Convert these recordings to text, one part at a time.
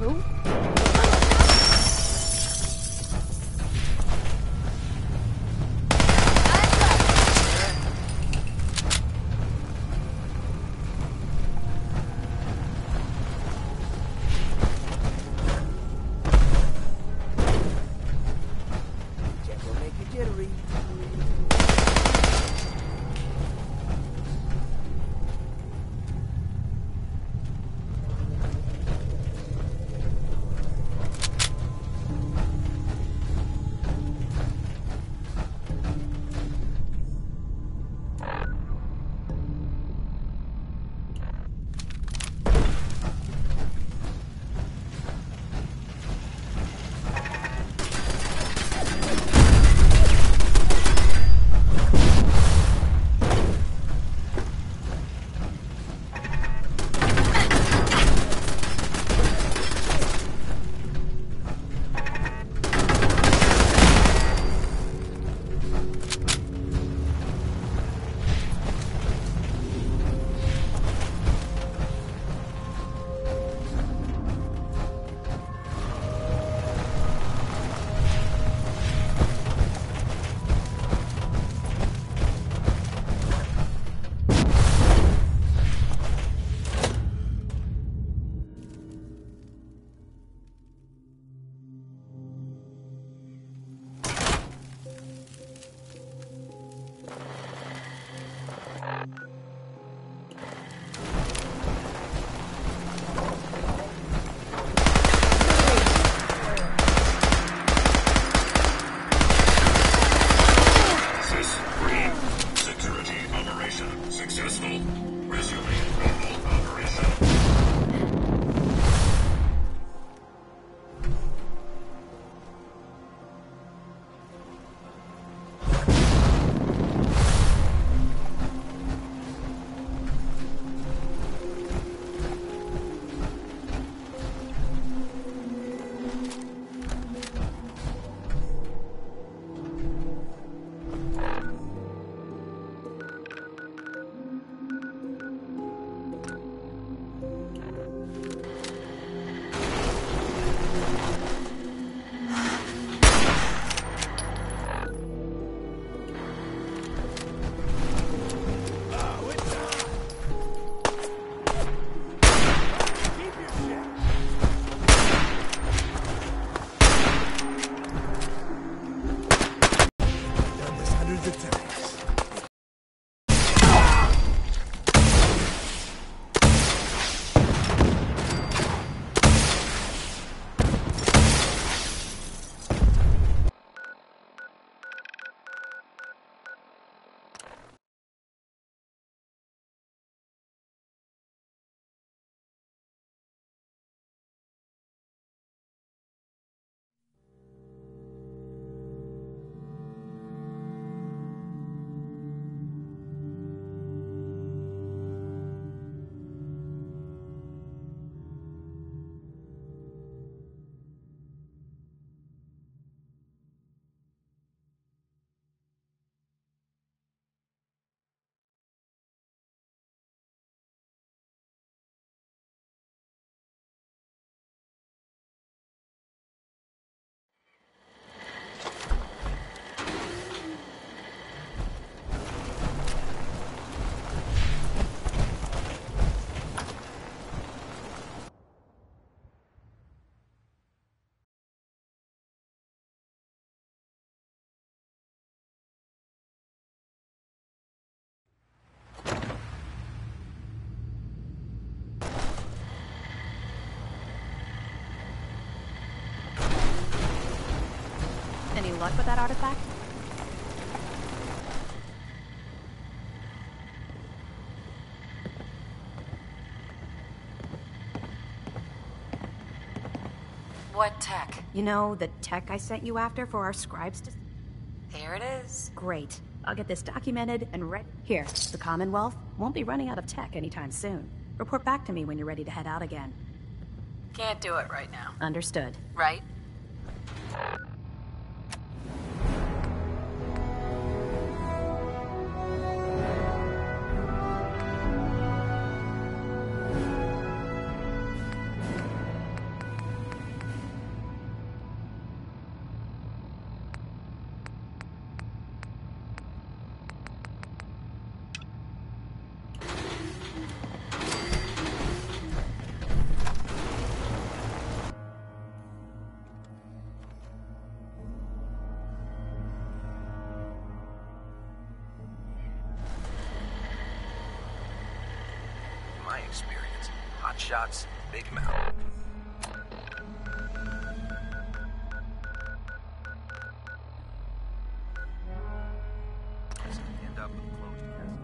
Who? Any luck with that artifact? What tech? You know, the tech I sent you after for our scribes to... Here it is. Great. I'll get this documented and ready. Here, the Commonwealth won't be running out of tech anytime soon. Report back to me when you're ready to head out again. Can't do it right now. Understood. Right? shots, big mouth. End up with a closed castle.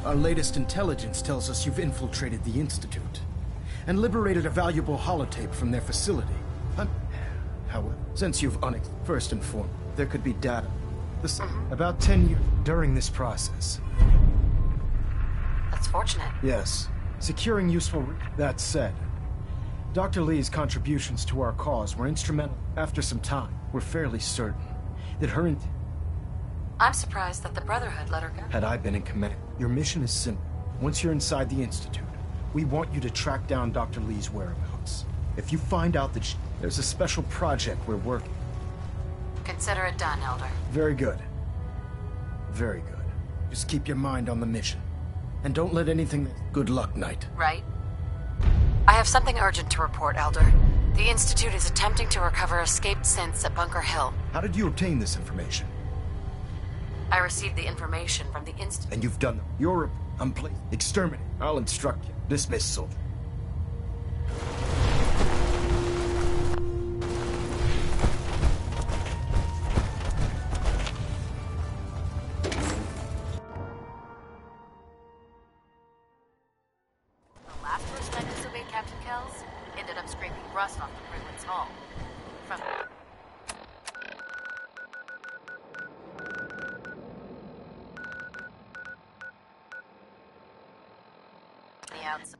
Our latest intelligence tells us you've infiltrated the Institute and liberated a valuable holotape from their facility. However, since you've first and foremost, there could be data. About 10 years during this process. That's fortunate. Yes. Securing useful... That said, Dr. Lee's contributions to our cause were instrumental. After some time, we're fairly certain that her... I'm surprised that the Brotherhood let her go. Had I been in command, your mission is simple. Once you're inside the Institute, we want you to track down Dr. Lee's whereabouts. If you find out that there's a special project we're working... Consider it done, Elder. Very good. Very good. Just keep your mind on the mission. And don't let anything... Good luck, Knight. Right? I have something urgent to report, Elder. The Institute is attempting to recover escaped synths at Bunker Hill. How did you obtain this information? I received the information from the Institute. And you've done them. You're exterminate. I'll instruct you. Dismiss, soldier. The last person I disobeyed, Captain Kells, ended up scraping rust off the Privilege Hall. From the outside.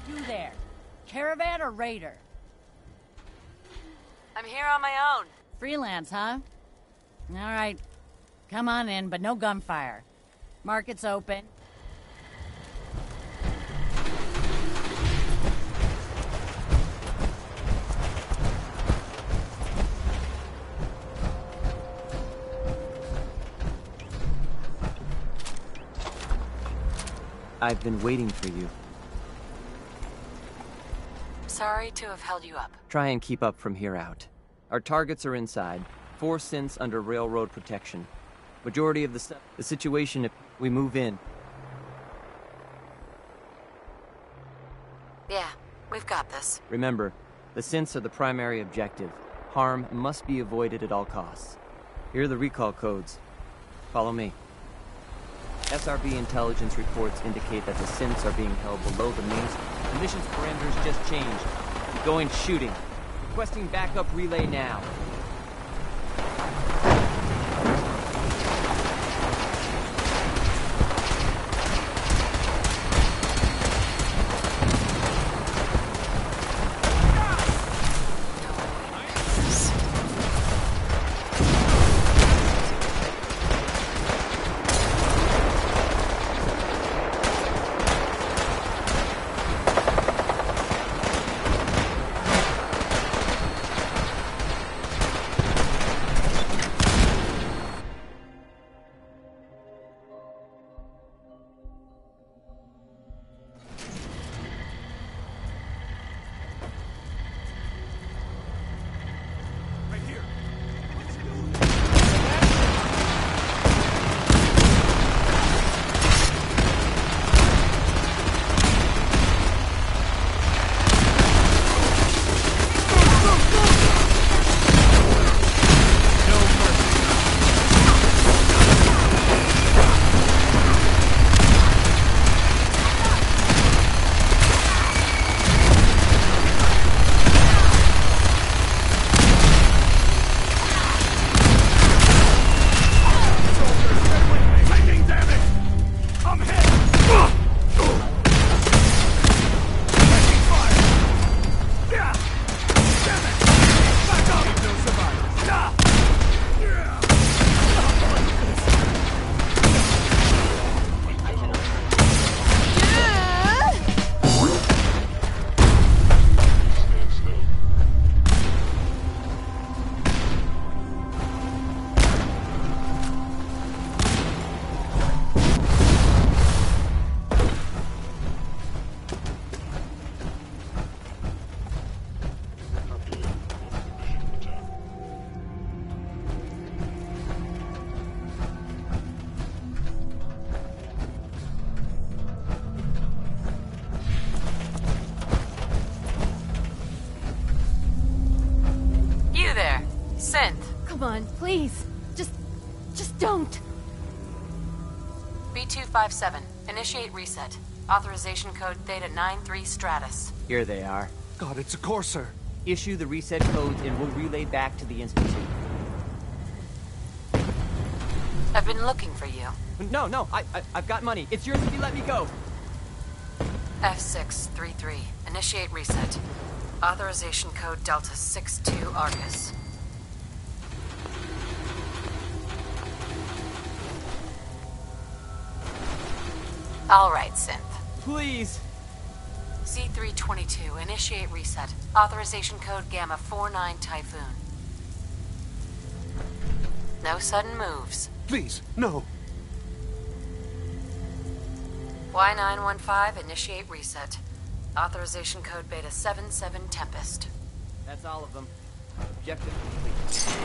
You there. Caravan or raider? I'm here on my own. Freelance, huh? All right. Come on in, but no gunfire. Market's open. I've been waiting for you. Sorry to have held you up. Try and keep up from here out. Our targets are inside. 4 synths under railroad protection. Majority of the situation if we move in. Yeah, we've got this. Remember, the synths are the primary objective. Harm must be avoided at all costs. Here are the recall codes. Follow me. SRB intelligence reports indicate that the synths are being held below the main... The mission's parameters just changed. Keep going shooting. Requesting backup relay now. Synth. Come on, please. Just don't. B257. Initiate reset. Authorization code Theta 93 Stratus. Here they are. God, it's a Courser. Issue the reset codes and we'll relay back to the Institute. I've been looking for you. No, I've got money. It's yours if you let me go. F633. Initiate reset. Authorization code Delta 62 Arcus. All right, Synth. Please. C322. Initiate reset. Authorization code Gamma 49 Typhoon. No sudden moves. Please, no. Y915. Initiate reset. Authorization code Beta 77 Tempest. That's all of them. Objective complete.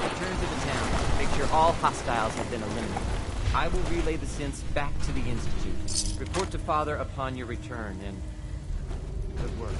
Return to the town. Make sure all hostiles have been eliminated. I will relay the synths back to the Institute. Report to Father upon your return, and good work.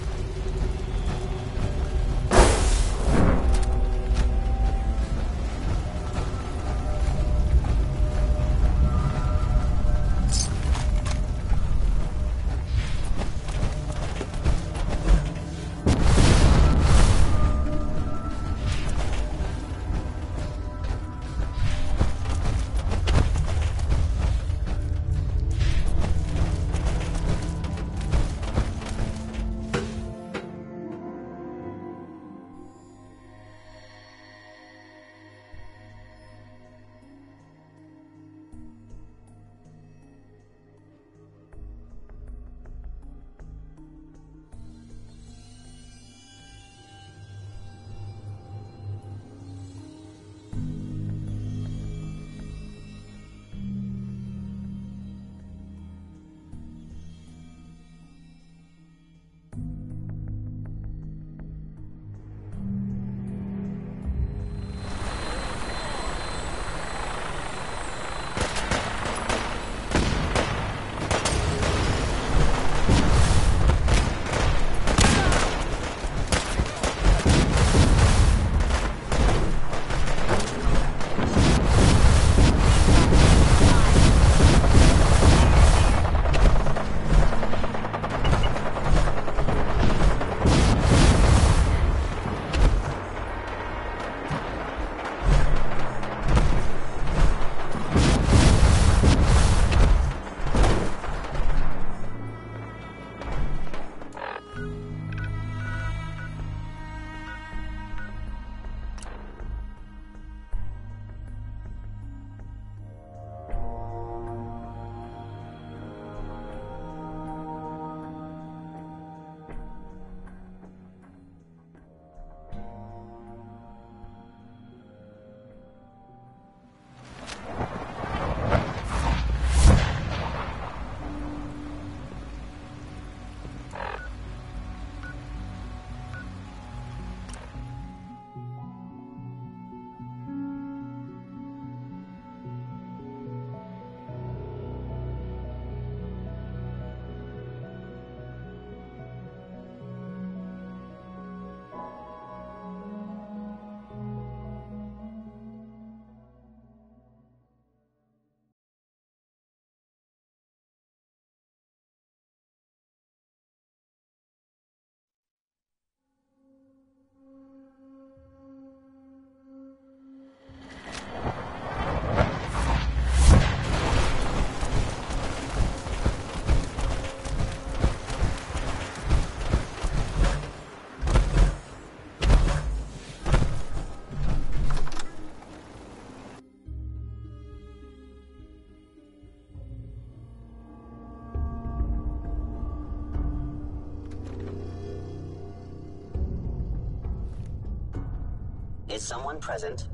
Is someone present?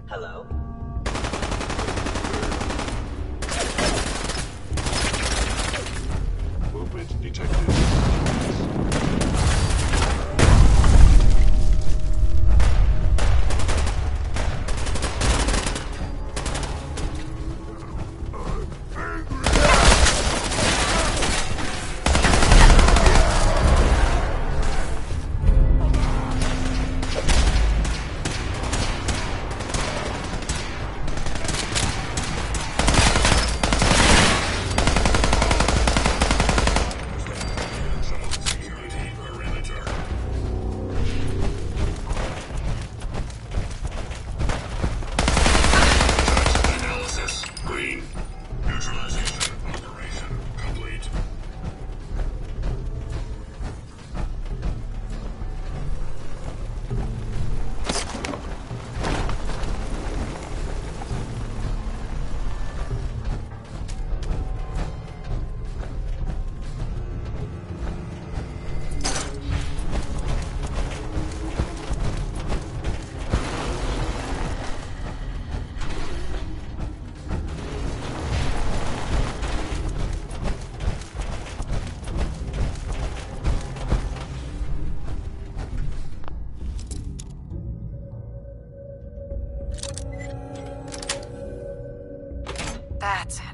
Hello? Movement detected. That's it.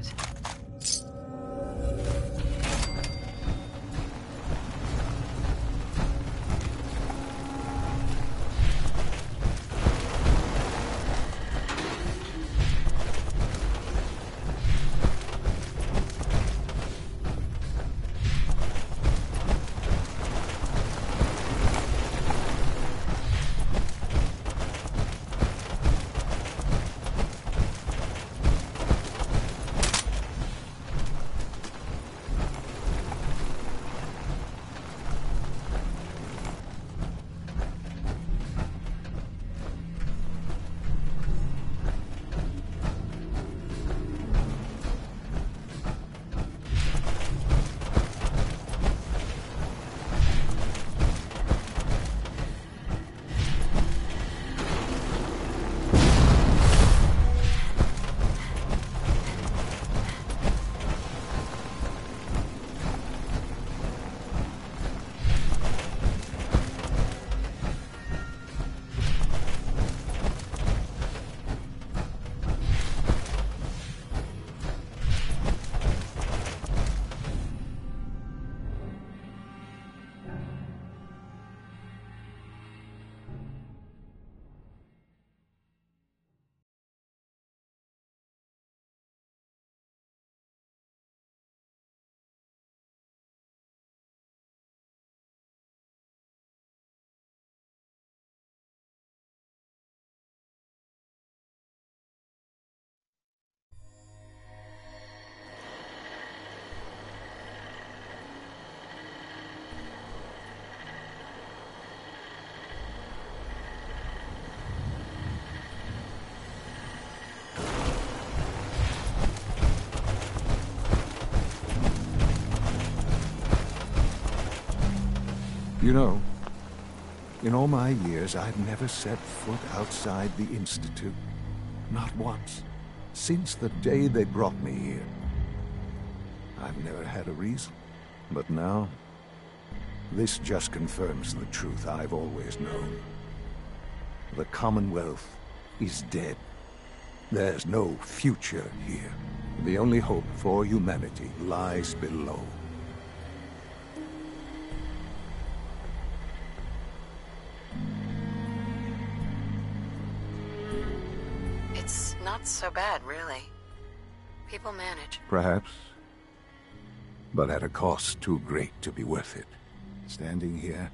You know, in all my years, I've never set foot outside the Institute. Not once. Since the day they brought me here. I've never had a reason. But now, this just confirms the truth I've always known. The Commonwealth is dead. There's no future here. The only hope for humanity lies below. It's not so bad, really. People manage. Perhaps. But at a cost too great to be worth it. Standing here,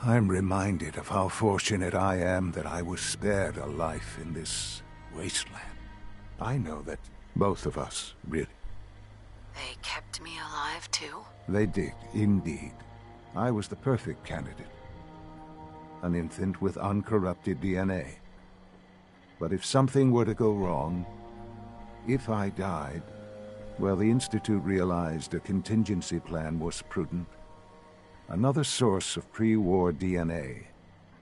I'm reminded of how fortunate I am that I was spared a life in this wasteland. I know that both of us, really. They kept me alive, too? They did, indeed. I was the perfect candidate. An infant with uncorrupted DNA. But if something were to go wrong, if I died, well, the Institute realized a contingency plan was prudent. Another source of pre-war DNA,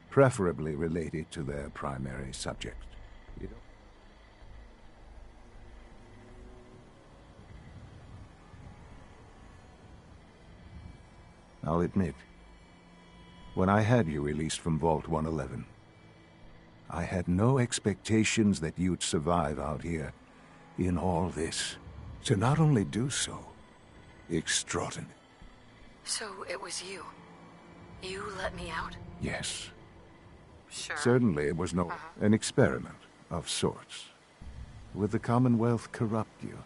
preferably related to their primary subject. I'll admit, when I had you released from Vault 111, I had no expectations that you'd survive out here in all this. To not only do so, extraordinary. So it was you. You let me out? Yes. Sure. Certainly it was an experiment of sorts. Would the Commonwealth corrupt you?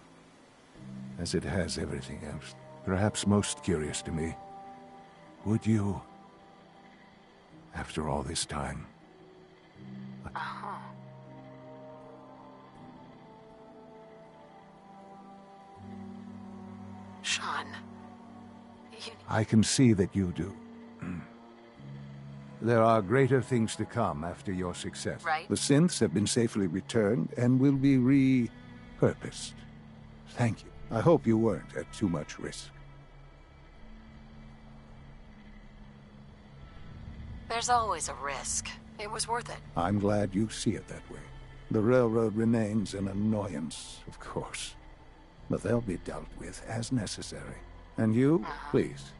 As it has everything else. Perhaps most curious to me, would you, after all this time? Sean, I can see that you do. There are greater things to come after your success. Right. The synths have been safely returned and will be repurposed. Thank you. I hope you weren't at too much risk. There's always a risk. It was worth it. I'm glad you see it that way. The railroad remains an annoyance, of course. But they'll be dealt with as necessary. And you, please,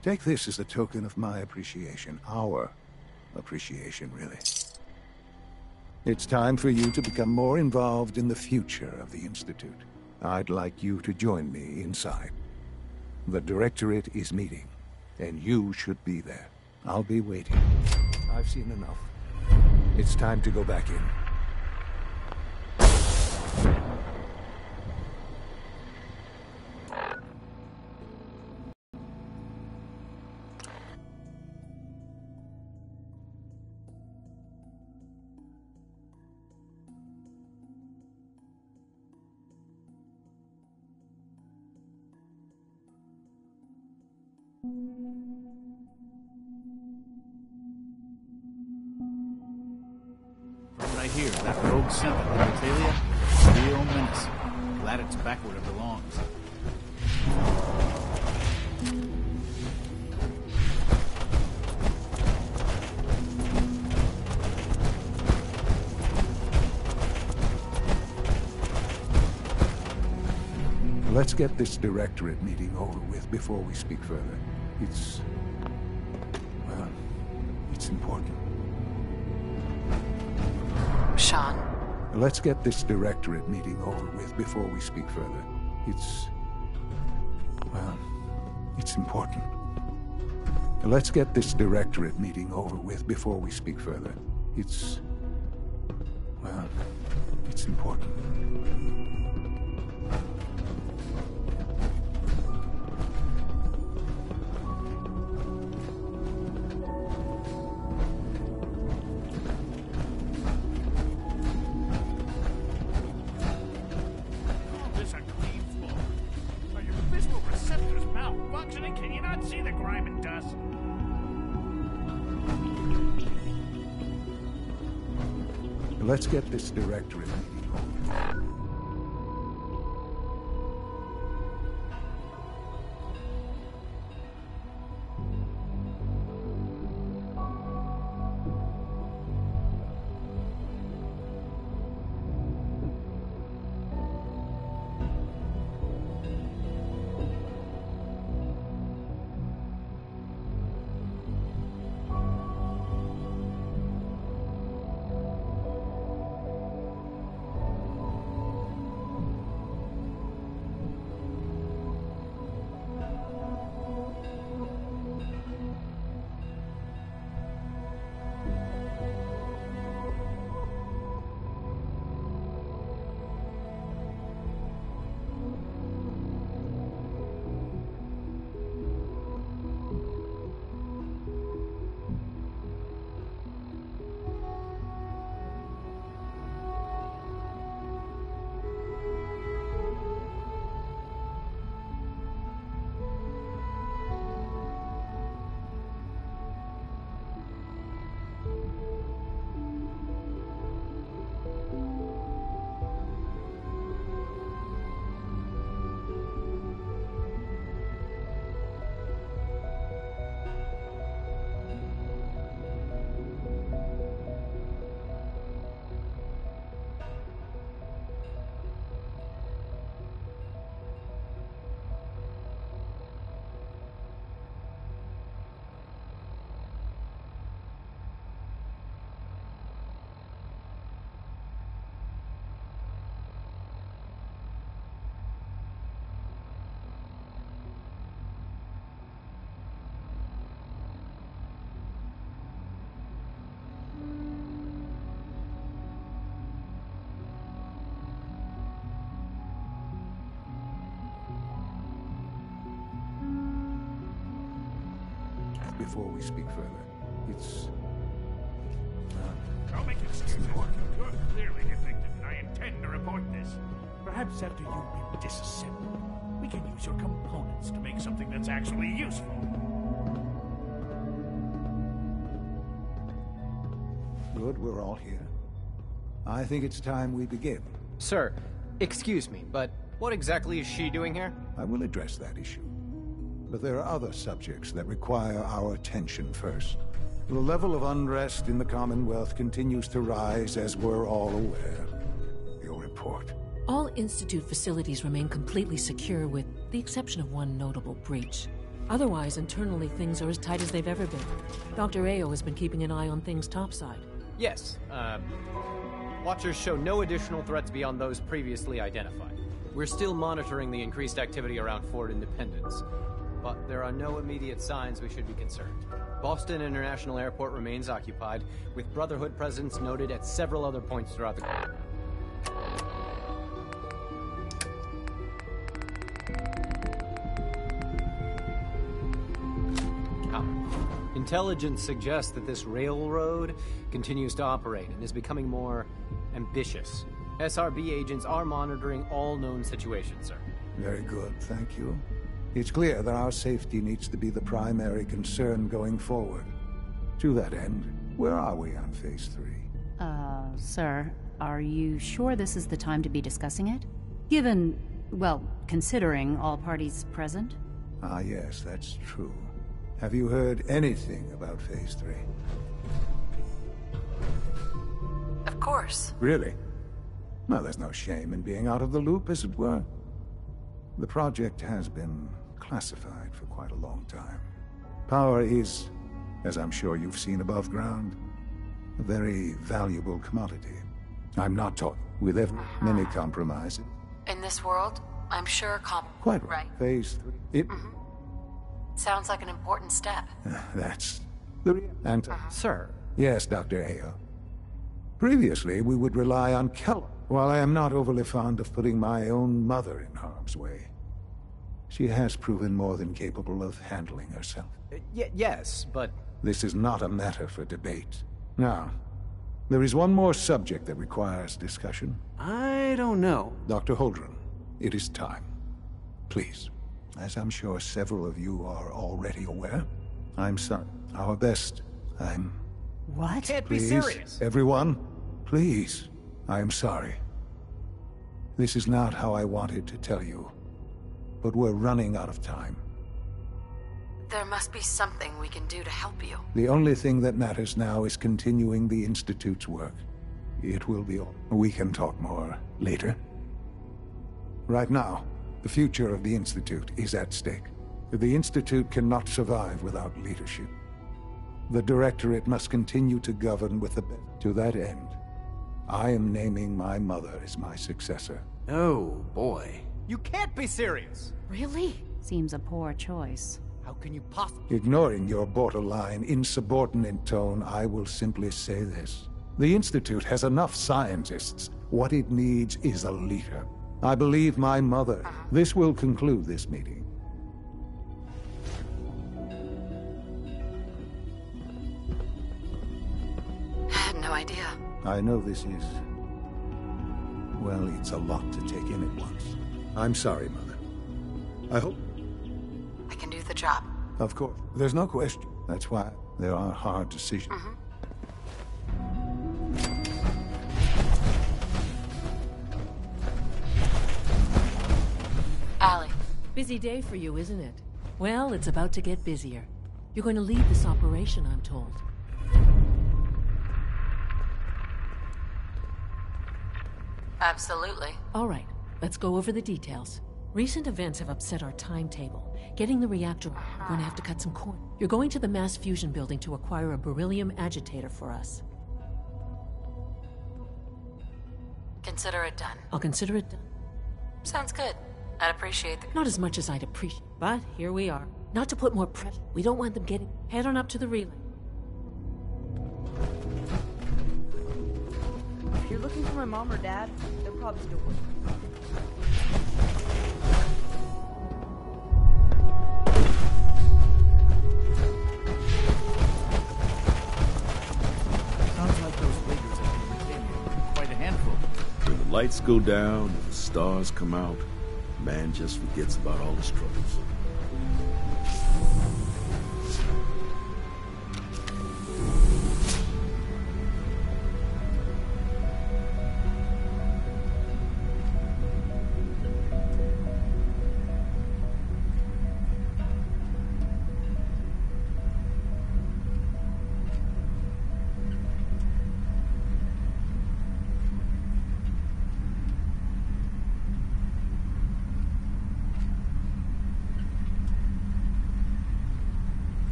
take this as a token of my appreciation. Our appreciation, really. It's time for you to become more involved in the future of the Institute. I'd like you to join me inside. The Directorate is meeting, and you should be there. I'll be waiting. I've seen enough. It's time to go back in. From what I hear, that rogue symbol in Italia is a real menace. Glad it's back where it belongs. Let's get this Directorate meeting over with before we speak further. Well, it's important. Sean. Let's get this Directorate meeting over with before we speak further. Well, it's important. Let's get this Directorate meeting over with before we speak further. Well, it's important. Let's get this Directorate meeting over. Before we speak further, Don't make excuses. You're clearly defective, and I intend to report this. Perhaps after you've been disassembled, we can use your components to make something that's actually useful. Good, we're all here. I think it's time we begin. Sir, excuse me, but what exactly is she doing here? I will address that issue. But there are other subjects that require our attention first. The level of unrest in the Commonwealth continues to rise, as we're all aware. Your report. All Institute facilities remain completely secure with the exception of one notable breach. Otherwise, internally, things are as tight as they've ever been. Dr. Ayo has been keeping an eye on things topside. Yes, Watchers show no additional threats beyond those previously identified. We're still monitoring the increased activity around Fort Independence, but there are no immediate signs we should be concerned. Boston International Airport remains occupied, with Brotherhood presence noted at several other points throughout the country. Intelligence suggests that this railroad continues to operate and is becoming more ambitious. SRB agents are monitoring all known situations, sir. Very good, thank you. It's clear that our safety needs to be the primary concern going forward. To that end, where are we on Phase 3? Sir, are you sure this is the time to be discussing it? Given, well, considering all parties present? Ah, yes, that's true. Have you heard anything about Phase 3? Of course. Really? Well, there's no shame in being out of the loop, as it were. The project has been classified for quite a long time. Power is, as I'm sure you've seen above ground, a very valuable commodity. I'm not talking with many compromises. In this world, I'm sure Quite right. Phase 3. Sounds like an important step. That's the Sir. Yes, Dr. Hale. Previously, we would rely on Keller. While I am not overly fond of putting my own mother in harm's way, she has proven more than capable of handling herself. Yes, but... This is not a matter for debate. Now, there is one more subject that requires discussion. I don't know. Dr. Holdren, it is time. Please. As I'm sure several of you are already aware, I'm sorry. Our best. What? Can't be Please, serious. everyone, please. I am sorry. This is not how I wanted to tell you, but we're running out of time. There must be something we can do to help you. The only thing that matters now is continuing the Institute's work. It will be all. We can talk more later. Right now, the future of the Institute is at stake. The Institute cannot survive without leadership. The Directorate must continue to govern with the best. To that end, I am naming my mother as my successor. Oh, boy. You can't be serious! Really? Seems a poor choice. How can you possibly... Ignoring your borderline, insubordinate tone, I will simply say this. The Institute has enough scientists. What it needs is a leader. I believe my mother. This will conclude this meeting. I had no idea. I know this is... well, it's a lot to take in at once. I'm sorry, Mother. I hope... I can do the job. Of course. There's no question. That's why there are hard decisions. Allie. Busy day for you, isn't it? Well, it's about to get busier. You're going to lead this operation, I'm told. Absolutely. All right, let's go over the details. Recent events have upset our timetable. Getting the reactor, we're going to have to cut some corners. You're going to the mass fusion building to acquire a beryllium agitator for us. Consider it done. I'll consider it done. Sounds good. I'd appreciate the... Not as much as I'd appreciate, but here we are. Not to put more pressure. We don't want them getting... Head on up to the relay. If you're looking for my mom or dad, they're probably still working. Sounds like those leaders at the Museum are quite a handful. When the lights go down and the stars come out, man just forgets about all his troubles.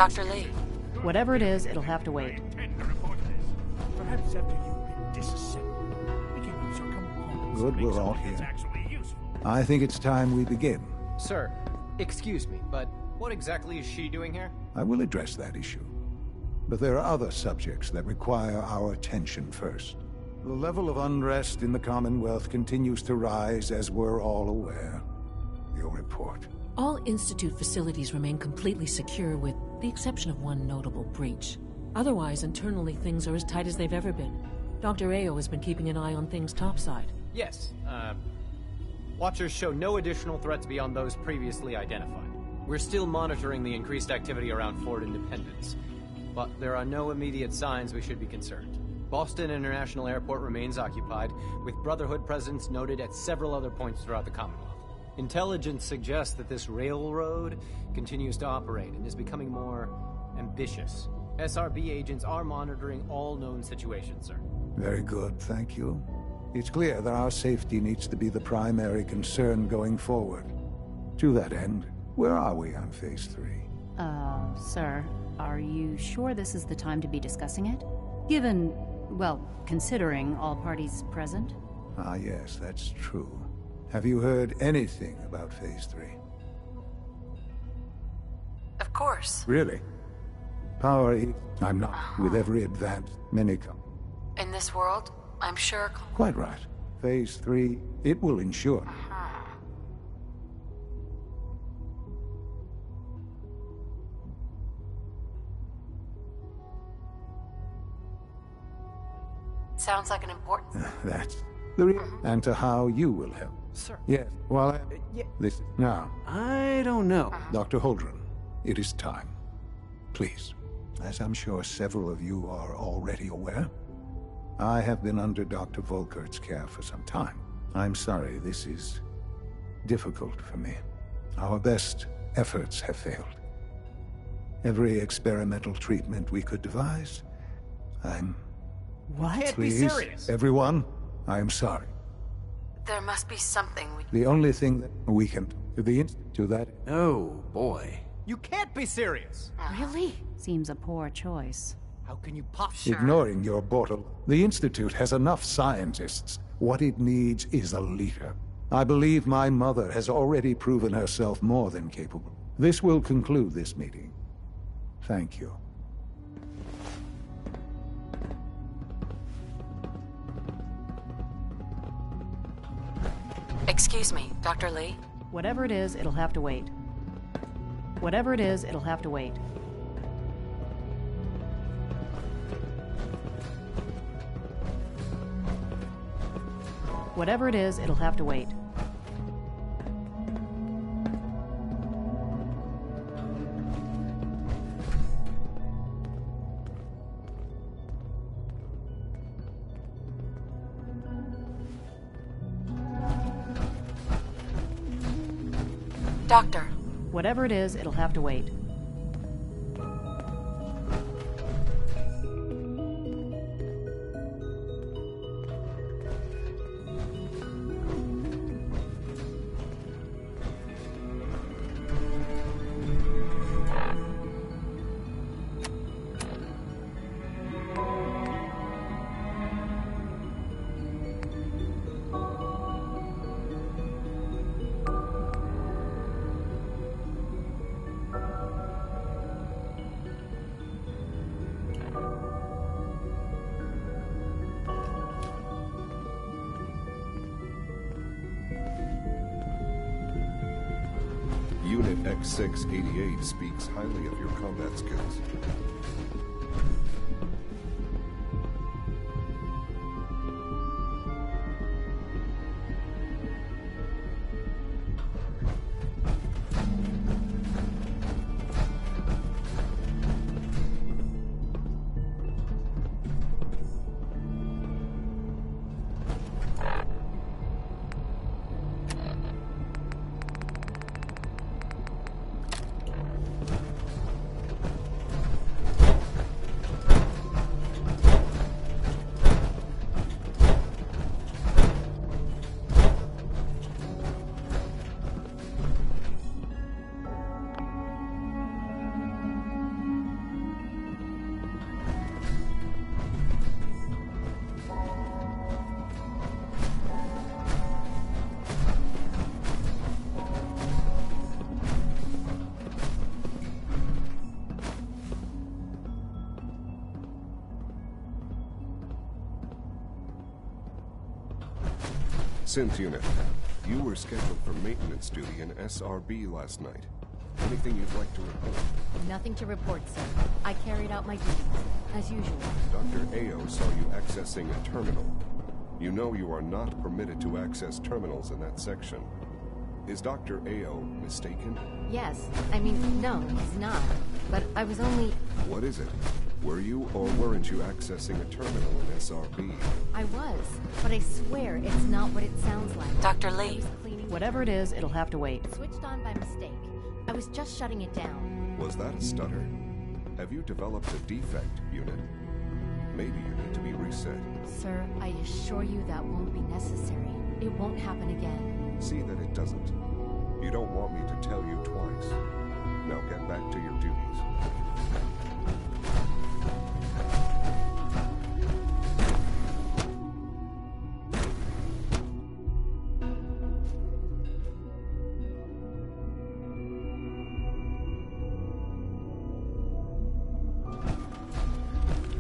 Dr. Lee. Whatever it is, it'll have to wait. Perhaps after you've been disassembled, we can use your components Good, to make we're all something that's here. actually useful. I think it's time we begin. Sir, excuse me, but what exactly is she doing here? I will address that issue. But there are other subjects that require our attention first. The level of unrest in the Commonwealth continues to rise, as we're all aware. Your report. All Institute facilities remain completely secure with the exception of one notable breach. Otherwise, internally, things are as tight as they've ever been. Dr. Ao has been keeping an eye on things topside. Yes, Watchers show no additional threats beyond those previously identified. We're still monitoring the increased activity around Fort Independence, but there are no immediate signs we should be concerned. Boston International Airport remains occupied, with Brotherhood presence noted at several other points throughout the Commonwealth. Intelligence suggests that this railroad continues to operate and is becoming more ambitious. SRB agents are monitoring all known situations, sir. Very good, thank you. It's clear that our safety needs to be the primary concern going forward. To that end, where are we on Phase 3? Sir, are you sure this is the time to be discussing it? Given, well, considering all parties present? Ah, yes, that's true. Have you heard anything about Phase 3? Of course. Really? Power is... I'm not. With every advance, many come. In this world, I'm sure... Quite right. Phase 3, it will ensure... Sounds like an important... That's the real... And to how you will help. Sir. Yes, well, yeah. This... Now... I don't know. Dr. Holdren, it is time. Please, as I'm sure several of you are already aware, I have been under Dr. Volkert's care for some time. I'm sorry this is difficult for me. Our best efforts have failed. Every experimental treatment we could devise, What? Can't Please, be serious. everyone, I am sorry. There must be something we... The only thing that we can do that... Oh, boy. You can't be serious! Really? Seems a poor choice. How can you pop... Ignoring your bottle, the Institute has enough scientists. What it needs is a leader. I believe my mother has already proven herself more than capable. This will conclude this meeting. Thank you. Excuse me, Dr. Lee? Whatever it is, it'll have to wait. Whatever it is, it'll have to wait. Whatever it is, it'll have to wait. Doctor. Whatever it is, it'll have to wait. Unit X688 speaks highly of your combat skills. Synth Unit, you were scheduled for maintenance duty in SRB last night. Anything you'd like to report? Nothing to report, sir. I carried out my duties, as usual. Dr. Ao saw you accessing a terminal. You know you are not permitted to access terminals in that section. Is Dr. Ao mistaken? Yes. I mean, no, he's not. But I was only... What is it? Were you or weren't you accessing a terminal in SRB? I was, but I swear it's not what it sounds like. Dr. Lee. Whatever it is, it'll have to wait. Switched on by mistake. I was just shutting it down. Was that a stutter? Have you developed a defect, Unit? Maybe you need to be reset. Sir, I assure you that won't be necessary. It won't happen again. See that it doesn't. You don't want me to tell you twice. Now get back to your duties.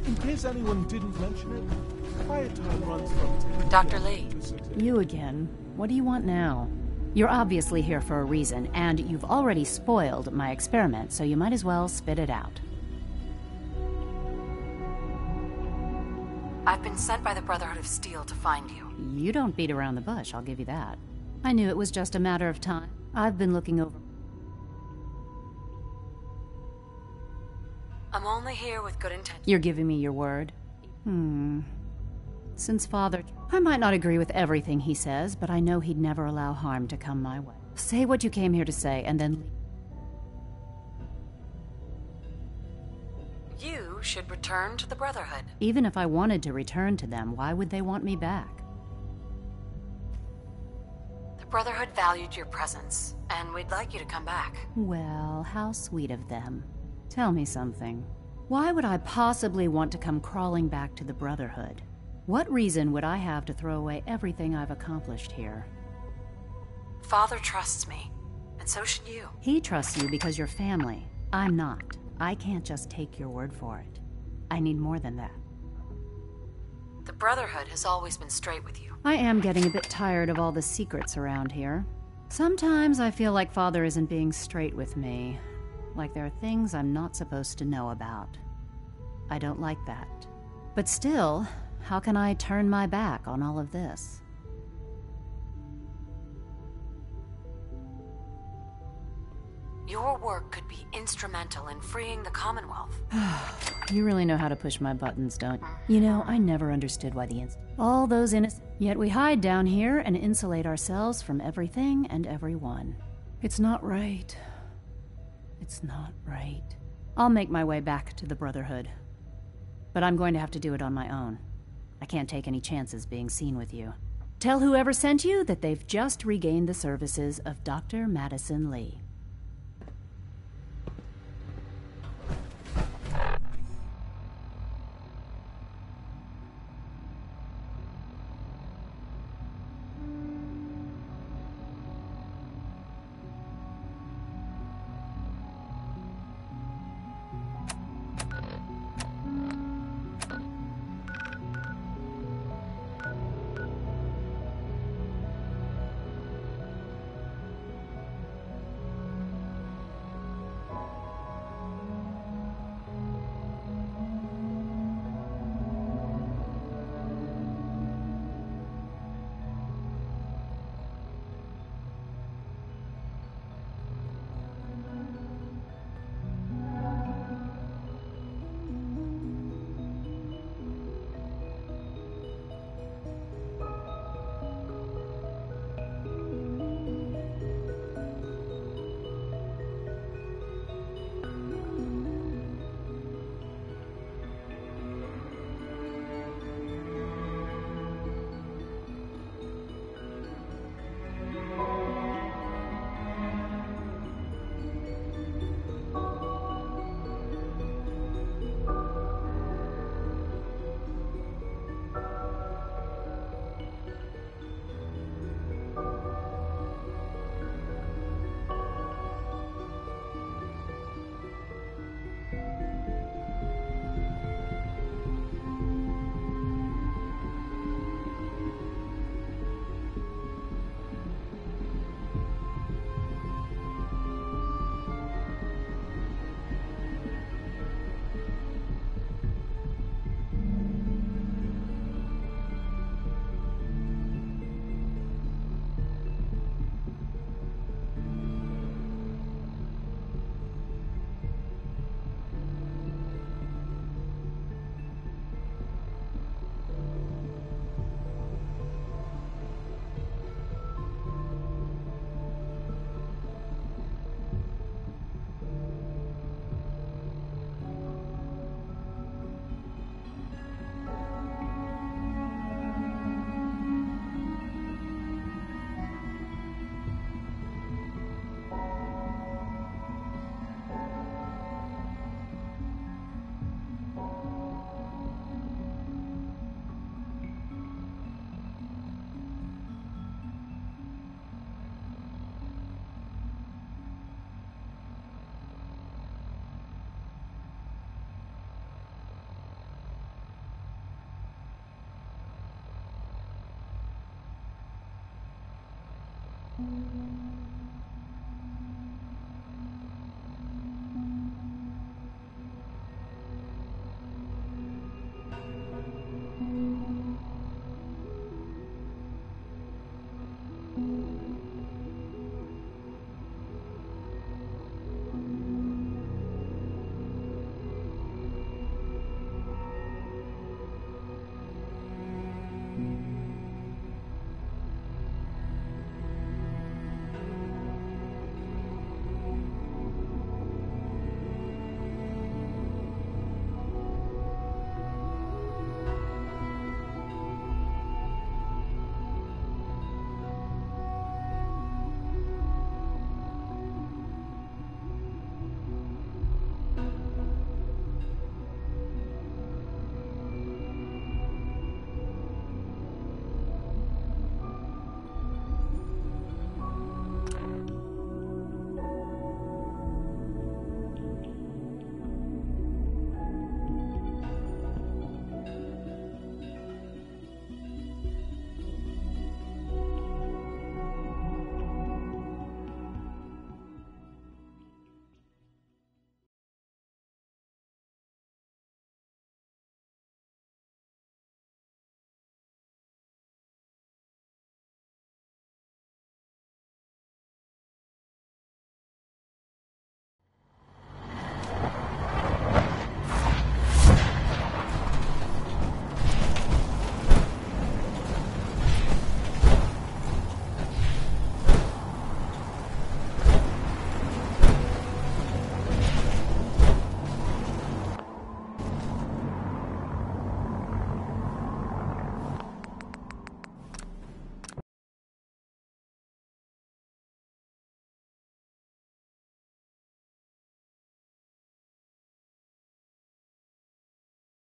In case anyone didn't mention it, quiet time runs from 10 Dr. Lee. You again. What do you want now? You're obviously here for a reason, and you've already spoiled my experiment, so you might as well spit it out. I've been sent by the Brotherhood of Steel to find you. You don't beat around the bush, I'll give you that. I knew it was just a matter of time. I've been looking over... I'm only here with good intentions. You're giving me your word? Since Father... I might not agree with everything he says, but I know he'd never allow harm to come my way. Say what you came here to say, and then... You should return to the Brotherhood. Even if I wanted to return to them, why would they want me back? The Brotherhood valued your presence, and we'd like you to come back. Well, how sweet of them. Tell me something. Why would I possibly want to come crawling back to the Brotherhood? What reason would I have to throw away everything I've accomplished here? Father trusts me, and so should you. He trusts you because you're family. I'm not. I can't just take your word for it. I need more than that. The Brotherhood has always been straight with you. I am getting a bit tired of all the secrets around here. Sometimes I feel like Father isn't being straight with me. Like there are things I'm not supposed to know about. I don't like that. But still, how can I turn my back on all of this? Your work could be instrumental in freeing the Commonwealth. You really know how to push my buttons, don't you? You know, I never understood why all those innocent... Yet we hide down here and insulate ourselves from everything and everyone. It's not right. It's not right. I'll make my way back to the Brotherhood. But I'm going to have to do it on my own. I can't take any chances being seen with you. Tell whoever sent you that they've just regained the services of Dr. Madison Lee.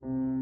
you.